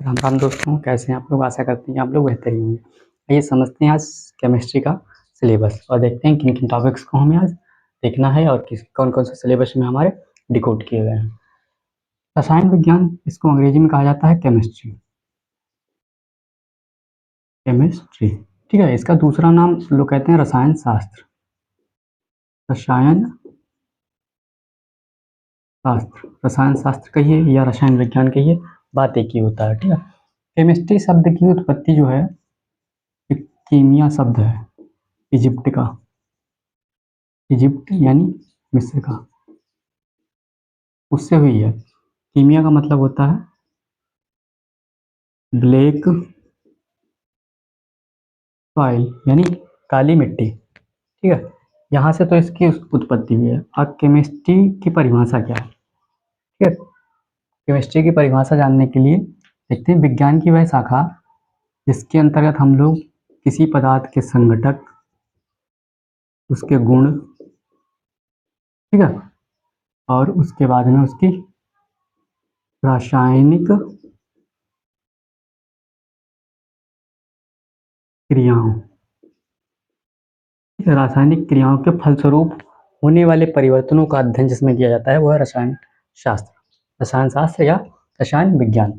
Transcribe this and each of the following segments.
राम राम दोस्तों, कैसे हैं आप लोग। आशा करते हैं कि आप लोग बेहतर ही होंगे। आइए समझते हैं आज केमिस्ट्री का सिलेबस और देखते हैं किन किन टॉपिक्स को हमें आज देखना है और किस कौन कौन से सिलेबस में हमारे डिकोड किए गए हैं। रसायन विज्ञान, इसको अंग्रेजी में कहा जाता है केमिस्ट्री। केमिस्ट्री, ठीक है। इसका दूसरा नाम लोग कहते हैं रसायन शास्त्र। रसायन शास्त्र, रसायन शास्त्र कहिए या रसायन विज्ञान कहिए, बात एक ही होता है, ठीक है। केमिस्ट्री शब्द की उत्पत्ति जो है एक कीमिया शब्द है, इजिप्ट का। इजिप्ट यानी मिस्र का, उससे हुई है। कीमिया का मतलब होता है ब्लैक सॉइल यानी काली मिट्टी, ठीक है। यहाँ से तो इसकी उत्पत्ति हुई है। अब केमिस्ट्री की परिभाषा क्या है, ठीक है। केमिस्ट्री की परिभाषा जानने के लिए देखते हैं विज्ञान की वह शाखा जिसके अंतर्गत हम लोग किसी पदार्थ के संघटक, उसके गुण, ठीक है, और उसके बाद में उसकी रासायनिक क्रियाओं, रासायनिक क्रियाओं के फलस्वरूप होने वाले परिवर्तनों का अध्ययन जिसमें किया जाता है वह रसायन शास्त्र। रसायन शास्त्र या रसायन विज्ञान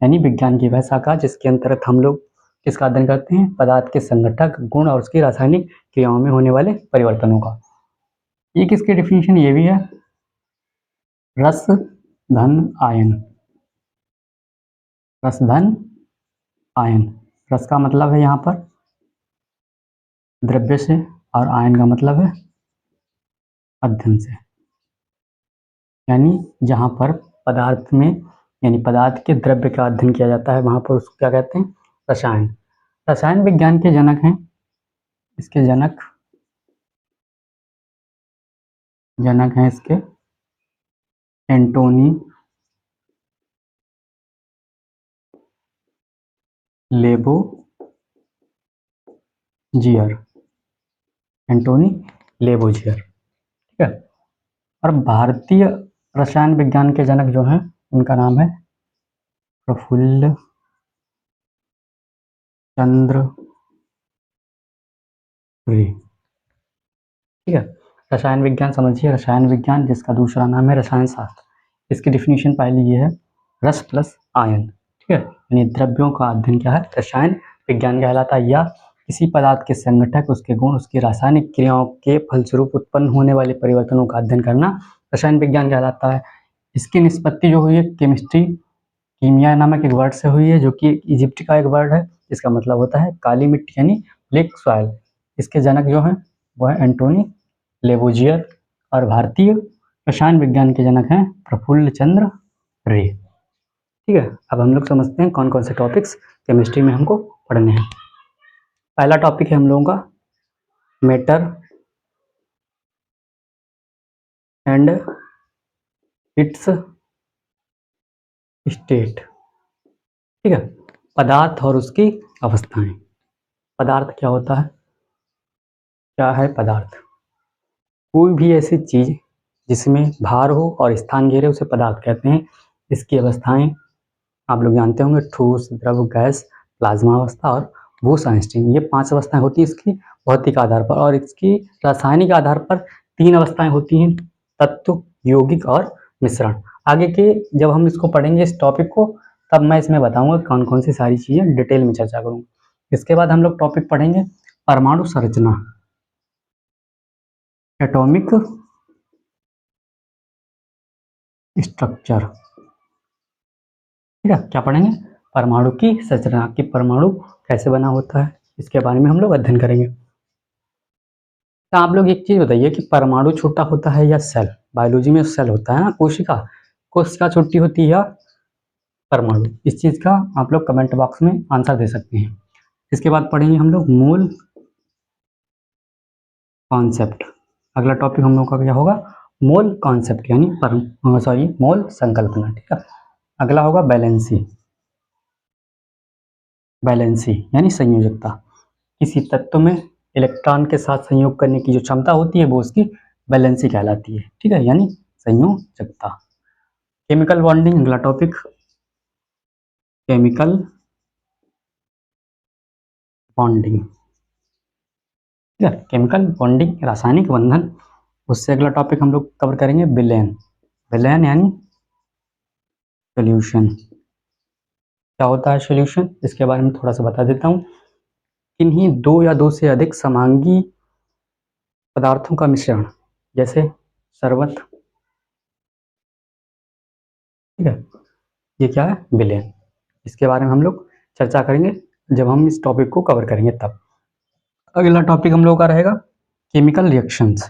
यानी विज्ञान की वह शाखा जिसके अंतर्गत हम लोग किसका अध्ययन करते हैं, पदार्थ के संघटक, गुण और उसकी रासायनिक क्रियाओं में होने वाले परिवर्तनों का। ये किसकी डिफिनीशन ये भी है, रस धन आयन। रस धन आयन, रस का मतलब है यहाँ पर द्रव्य से और आयन का मतलब है अध्ययन से, यानी जहाँ पर पदार्थ में यानी पदार्थ के द्रव्य का अध्ययन किया जाता है वहाँ पर उसको क्या कहते हैं, रसायन। रसायन विज्ञान के जनक हैं, इसके जनक हैं इसके एंटोनी लेबोजियर। एंटोनी लेबोजियर, ठीक है। और भारतीय रसायन विज्ञान के जनक जो हैं उनका नाम है प्रफुल्ल चंद्र रे, ठीक है। रसायन विज्ञान समझिए, रसायन विज्ञान जिसका दूसरा नाम है रसायन शास्त्र। इसकी डिफिनीशन पहले ये है, रस प्लस आयन, ठीक है, यानी द्रव्यों का अध्ययन क्या है, रसायन विज्ञान कहलाता है। या किसी पदार्थ के संघटक, उसके गुण, उसकी रासायनिक क्रियाओं के फलस्वरूप उत्पन्न होने वाले परिवर्तनों का अध्ययन करना रसायन विज्ञान कहलाता है। इसकी निष्पत्ति जो हुई है केमिस्ट्री, कीमिया नामक एक वर्ड से हुई है जो कि इजिप्ट का एक वर्ड है, इसका मतलब होता है काली मिट्टी यानी ब्लैक सॉइल। इसके जनक जो हैं वह है एंटोनी लेबोजियर और भारतीय रसायन विज्ञान के जनक हैं प्रफुल्ल चंद्र रे, ठीक है। अब हम लोग समझते हैं कौन कौन से टॉपिक्स केमिस्ट्री में हमको पढ़ने हैं। पहला टॉपिक है हम लोगों का मैटर एंड इट्स स्टेट, ठीक है। पदार्थ और उसकी अवस्थाएं। पदार्थ क्या होता है, क्या है पदार्थ, कोई भी ऐसी चीज जिसमें भार हो और स्थान घेरे उसे पदार्थ कहते हैं। इसकी अवस्थाएं आप लोग जानते होंगे, ठोस, द्रव, गैस, प्लाज्मा अवस्था और बूश आइंस्टीन। ये 5 अवस्थाएं होती हैं इसकी भौतिक आधार पर, और इसकी रासायनिक आधार पर 3 अवस्थाएं होती हैं, तत्व, यौगिक और मिश्रण। आगे के जब हम इसको पढ़ेंगे इस टॉपिक को, तब मैं इसमें बताऊंगा कौन कौन सी सारी चीजें डिटेल में चर्चा करूंगा। इसके बाद हम लोग टॉपिक पढ़ेंगे परमाणु संरचना, एटॉमिक स्ट्रक्चर, ठीक है। क्या पढ़ेंगे, परमाणु की संरचना, कि परमाणु कैसे बना होता है, इसके बारे में हम लोग अध्ययन करेंगे। तो आप लोग एक चीज बताइए कि परमाणु छोटा होता है या सेल, बायोलॉजी में सेल होता है ना, कोशिका, कोशिका छोटी होती है या परमाणु, इस चीज का आप लोग कमेंट बॉक्स में आंसर दे सकते हैं। इसके बाद पढ़ेंगे हम लोग मोल कॉन्सेप्ट। अगला टॉपिक हम लोग का क्या होगा, मोल कॉन्सेप्ट यानी मोल संकल्पना, ठीक है। अगला होगा बैलेंसी, बैलेंसी यानी संयोजकता। किसी तत्व में इलेक्ट्रॉन के साथ संयोग करने की जो क्षमता होती है वो उसकी बैलेंसी कहलाती है, ठीक है, यानी संयोजकता। केमिकल बॉन्डिंग अगला टॉपिक, केमिकल बॉन्डिंग, ठीक है, केमिकल बॉन्डिंग रासायनिक बंधन। उससे अगला टॉपिक हम लोग कवर करेंगे विलेन। विलेन यानी सोल्यूशन। क्या होता है सोल्यूशन, इसके बारे में थोड़ा सा बता देता हूँ। किन्हीं दो या दो से अधिक समांगी पदार्थों का मिश्रण, जैसे शरबत, ठीक है, ये क्या है, विलेन। इसके बारे में हम लोग चर्चा करेंगे जब हम इस टॉपिक को कवर करेंगे तब। अगला टॉपिक हम लोग का रहेगा केमिकल रिएक्शंस।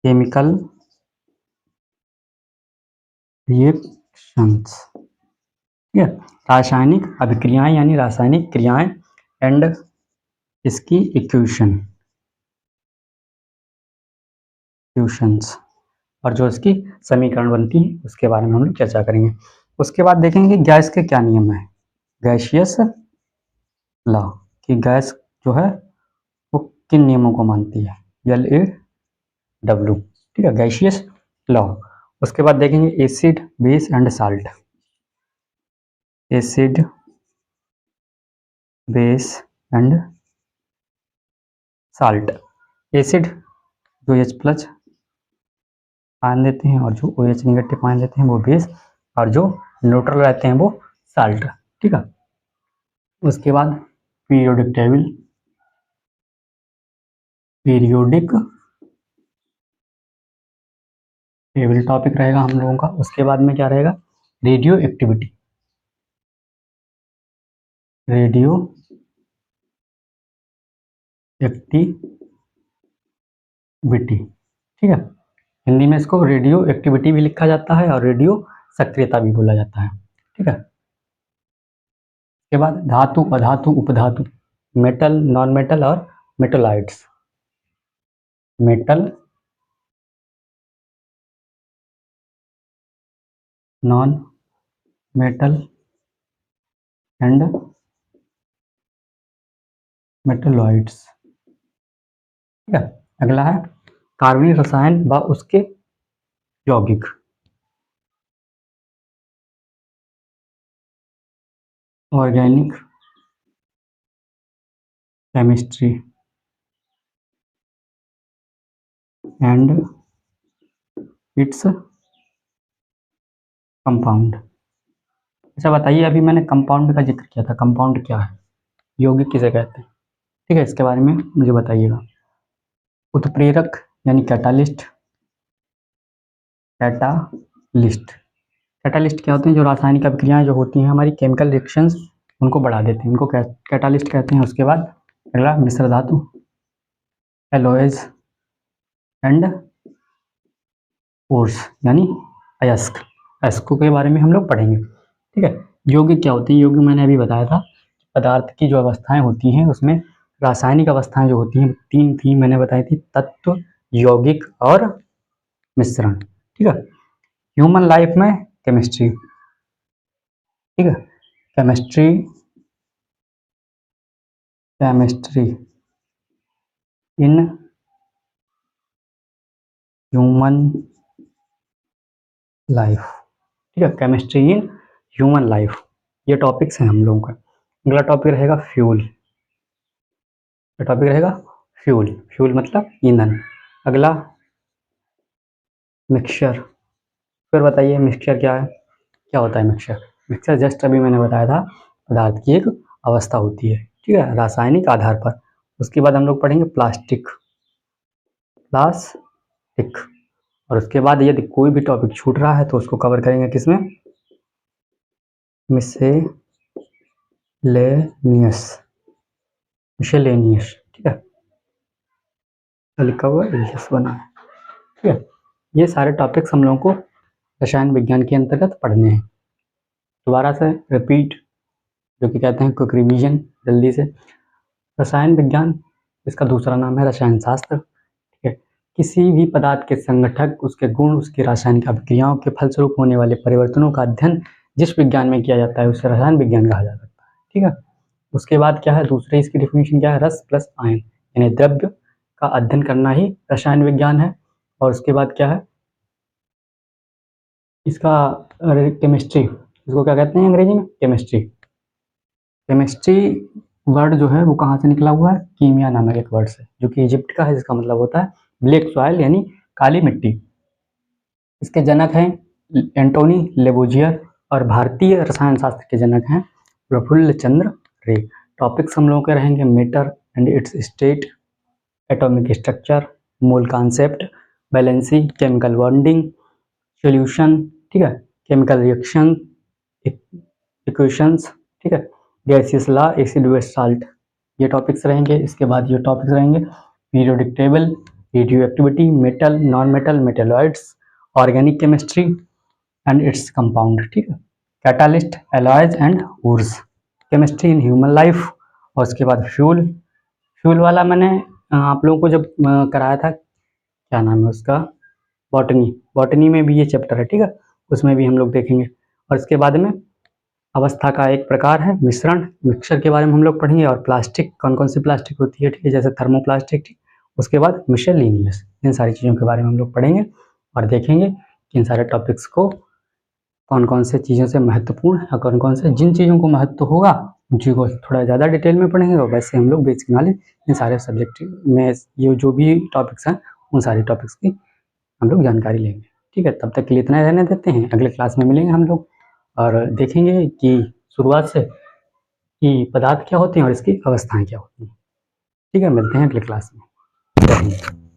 केमिकल रिएक्शंस, ठीक है, रासायनिक अभिक्रियाएं यानी रासायनिक क्रियाएं एंड इसकी इक्वेशंस और जो इसकी समीकरण बनती है उसके बारे में हम लोग चर्चा करेंगे। उसके बाद देखेंगे गैस के क्या नियम है, गैसियस लॉ, कि गैस जो है वो किन नियमों को मानती है, LAW, ठीक है, गैसियस लॉ। उसके बाद देखेंगे acid base and salt, acid base and salt. Acid जो H+ आयन देते हैं और जो OH नेगेटिव आयन देते हैं वो बेस, और जो न्यूट्रल रहते हैं वो साल्ट, ठीक है। उसके बाद periodic table, periodic table topic रहेगा हम लोगों का। उसके बाद में क्या रहेगा, रेडियो एक्टिविटी, रेडियो एक्टिविटी, ठीक है, हिंदी में इसको रेडियो एक्टिविटी भी लिखा जाता है और रेडियो सक्रियता भी बोला जाता है, ठीक है। उसके बाद धातु अधातु उपधातु, मेटल नॉन मेटल और मेटोलाइट्स, metal non metal and metalloids, ठीक है। अगला है कार्बनिक रसायन व उसके यौगिक, organic chemistry and its compound. अच्छा बताइए, अभी मैंने कंपाउंड का जिक्र किया था, कंपाउंड क्या है, यौगिक किसे कहते हैं, ठीक है, इसके बारे में मुझे बताइएगा। उत्प्रेरक यानी कैटालिस्ट, कैटालिस्ट, कैटालिस्ट क्या होते हैं, जो रासायनिक अभिक्रियाएं जो होती हैं हमारी केमिकल रिएक्शंस उनको बढ़ा देते हैं, उनको कैटालिस्ट कहते हैं। उसके बाद अगला मिश्र धातु, एलॉयज एंड ओर्स यानी अयस्क, अयस्कों के बारे में हम लोग पढ़ेंगे, ठीक है। यौगिक क्या होती है, यौगिक मैंने अभी बताया था, पदार्थ की जो अवस्थाएं होती हैं उसमें रासायनिक अवस्थाएं जो होती हैं तीन थी मैंने बताई थी, तत्व, यौगिक और मिश्रण, ठीक है। ह्यूमन लाइफ में केमिस्ट्री, ठीक है, chemistry, chemistry in human life, ठीक है, केमिस्ट्री इन ह्यूमन लाइफ, ये टॉपिक्स हैं हम लोगों का। अगला टॉपिक रहेगा फ्यूल, टॉपिक रहेगा फ्यूल, फ्यूल मतलब ईंधन। अगला मिक्सचर, फिर बताइए मिक्सचर क्या है, क्या होता है मिक्सचर। मिक्सचर जस्ट अभी मैंने बताया था, पदार्थ की एक अवस्था होती है, ठीक है, रासायनिक आधार पर। उसके बाद हम लोग पढ़ेंगे प्लास्टिक, प्लास्टिक, और उसके बाद यदि कोई भी टॉपिक छूट रहा है तो उसको कवर करेंगे किसमें, मिसलेनियस, मिसलेनियस, ठीक है, लिखा हुआ एलियस बना है, ठीक है। ये सारे टॉपिक्स हम लोगों को रसायन विज्ञान के अंतर्गत पढ़ने हैं। दोबारा से रिपीट, जो कि कहते हैं क्विक रिवीजन, जल्दी से। रसायन विज्ञान, इसका दूसरा नाम है रसायन शास्त्र, ठीक है। किसी भी पदार्थ के संगठक, उसके गुण, उसकी रासायनिक अभिक्रियाओं के फलस्वरूप होने वाले परिवर्तनों का अध्ययन जिस विज्ञान में किया जाता है उसे रसायन विज्ञान कहा जा सकता है, ठीक है। उसके बाद क्या है, दूसरी इसकी डेफिनेशन क्या है, रस प्लस आयन यानी द्रव्य का अध्ययन करना ही रसायन विज्ञान है। और उसके बाद क्या है इसका केमिस्ट्री, इसको क्या कहते हैं अंग्रेजी में? केमिस्ट्री। केमिस्ट्री वर्ड जो है वो कहाँ से निकला हुआ है? कीमिया नामक एक वर्ड से, जो कि इजिप्ट का है, जिसका मतलब होता है ब्लैक सॉइल यानी काली मिट्टी। इसके जनक हैं एंटोनी लेबोजियर और भारतीय रसायन शास्त्र के जनक हैं प्रफुल्ल चंद्र रे। टॉपिक्स हम लोगों के रहेंगे matter and its state, atomic structure, mole concept, valency, chemical bonding, solution, ठीक है, केमिकल रिएक्शन, इक्वेशंस, ठीक है, gaseous law, acid base salt, ये टॉपिक्स रहेंगे। इसके बाद ये टॉपिक्स रहेंगे periodic table, radioactivity, metal, non metal, metalloids, organic chemistry and its compound, ठीक है, catalyst, alloys and woods, chemistry in human life, और उसके बाद फ्यूल। फ्यूल वाला मैंने आप लोगों को जब कराया था, क्या नाम है उसका, बॉटनी, बॉटनी में भी ये चैप्टर है, ठीक है, उसमें भी हम लोग देखेंगे। और इसके बाद में अवस्था का एक प्रकार है मिश्रण, मिक्सचर के बारे में हम लोग पढ़ेंगे, और प्लास्टिक, कौन कौन सी प्लास्टिक होती है, ठीक है, जैसे थर्मोप्लास्टिक, ठीक। उसके बाद मिसलेनियस, इन सारी चीज़ों के बारे में हम लोग पढ़ेंगे और देखेंगे कि इन सारे टॉपिक्स को कौन कौन से चीज़ों से महत्वपूर्ण है, कौन कौन से जिन चीज़ों को महत्व होगा उन चीज़ों को थोड़ा ज़्यादा डिटेल में पढ़ेंगे, और वैसे हम लोग बेसिक नॉलेज इन सारे सब्जेक्ट में ये जो भी टॉपिक्स हैं उन सारे टॉपिक्स की हम लोग जानकारी लेंगे, ठीक है। तब तक के लिए इतना रहने देते हैं, अगले क्लास में मिलेंगे हम लोग और देखेंगे कि शुरुआत से कि पदार्थ क्या होते हैं और इसकी अवस्थाएं क्या होती हैं, ठीक है। मिलते हैं अगले क्लास में।